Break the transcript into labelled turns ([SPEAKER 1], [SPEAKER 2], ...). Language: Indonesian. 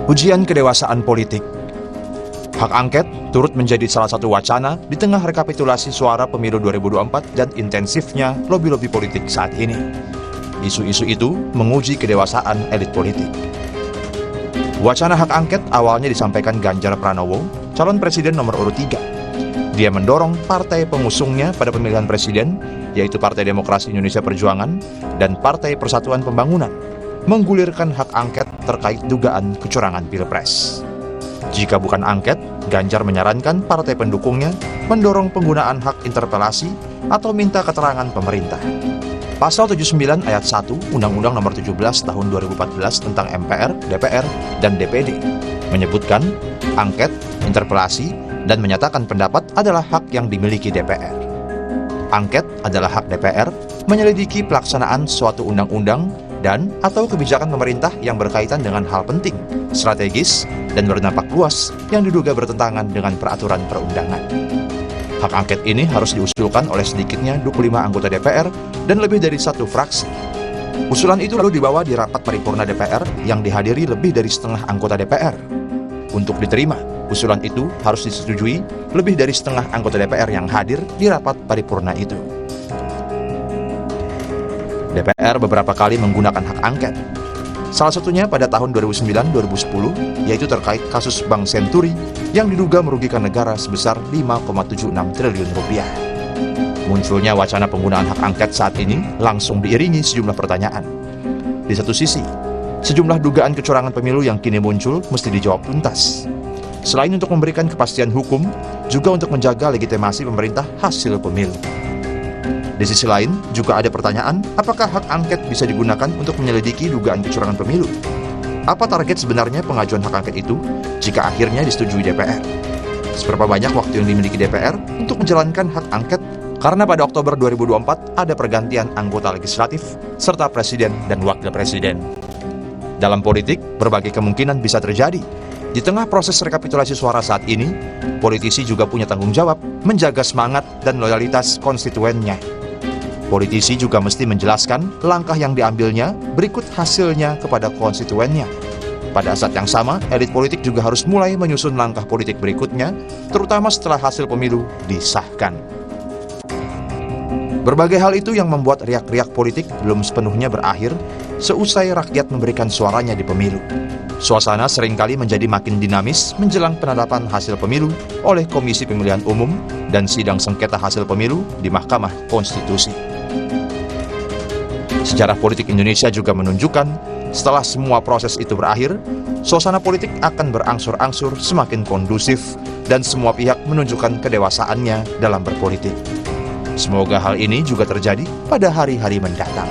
[SPEAKER 1] Ujian kedewasaan politik. Hak angket turut menjadi salah satu wacana di tengah rekapitulasi suara pemilu 2024 dan intensifnya lobi-lobi politik saat ini. Isu-isu itu menguji kedewasaan elit politik. Wacana hak angket awalnya disampaikan Ganjar Pranowo, calon presiden nomor urut 3. Dia mendorong partai pengusungnya pada pemilihan presiden, yaitu Partai Demokrasi Indonesia Perjuangan dan Partai Persatuan Pembangunan, menggulirkan hak angket terkait dugaan kecurangan Pilpres. Jika bukan angket, Ganjar menyarankan partai pendukungnya mendorong penggunaan hak interpelasi atau minta keterangan pemerintah. Pasal 79 ayat 1 Undang-Undang Nomor 17 Tahun 2014 tentang MPR, DPR, dan DPD menyebutkan angket, interpelasi, dan menyatakan pendapat adalah hak yang dimiliki DPR. Angket adalah hak DPR menyelidiki pelaksanaan suatu undang-undang dan atau kebijakan pemerintah yang berkaitan dengan hal penting, strategis, dan berdampak luas yang diduga bertentangan dengan peraturan perundangan. Hak angket ini harus diusulkan oleh sedikitnya 25 anggota DPR dan lebih dari satu fraksi. Usulan itu lalu dibawa di rapat paripurna DPR yang dihadiri lebih dari setengah anggota DPR. Untuk diterima, usulan itu harus disetujui lebih dari setengah anggota DPR yang hadir di rapat paripurna itu. DPR beberapa kali menggunakan hak angket. Salah satunya pada tahun 2009-2010, yaitu terkait kasus Bank Senturi yang diduga merugikan negara sebesar 5,76 triliun rupiah. Munculnya wacana penggunaan hak angket saat ini langsung diiringi sejumlah pertanyaan. Di satu sisi, sejumlah dugaan kecurangan pemilu yang kini muncul mesti dijawab tuntas. Selain untuk memberikan kepastian hukum, juga untuk menjaga legitimasi pemerintah hasil pemilu. Di sisi lain, juga ada pertanyaan, apakah hak angket bisa digunakan untuk menyelidiki dugaan kecurangan pemilu? Apa target sebenarnya pengajuan hak angket itu jika akhirnya disetujui DPR? Seberapa banyak waktu yang dimiliki DPR untuk menjalankan hak angket? Karena pada Oktober 2024 ada pergantian anggota legislatif, serta presiden dan wakil presiden. Dalam politik, berbagai kemungkinan bisa terjadi. Di tengah proses rekapitulasi suara saat ini, politisi juga punya tanggung jawab menjaga semangat dan loyalitas konstituennya. Politisi juga mesti menjelaskan langkah yang diambilnya berikut hasilnya kepada konstituennya. Pada saat yang sama, elit politik juga harus mulai menyusun langkah politik berikutnya, terutama setelah hasil pemilu disahkan. Berbagai hal itu yang membuat riak-riak politik belum sepenuhnya berakhir seusai rakyat memberikan suaranya di pemilu. Suasana seringkali menjadi makin dinamis menjelang penetapan hasil pemilu oleh Komisi Pemilihan Umum dan sidang sengketa hasil pemilu di Mahkamah Konstitusi. Sejarah politik Indonesia juga menunjukkan, setelah semua proses itu berakhir, suasana politik akan berangsur-angsur semakin kondusif dan semua pihak menunjukkan kedewasaannya dalam berpolitik. Semoga hal ini juga terjadi pada hari-hari mendatang.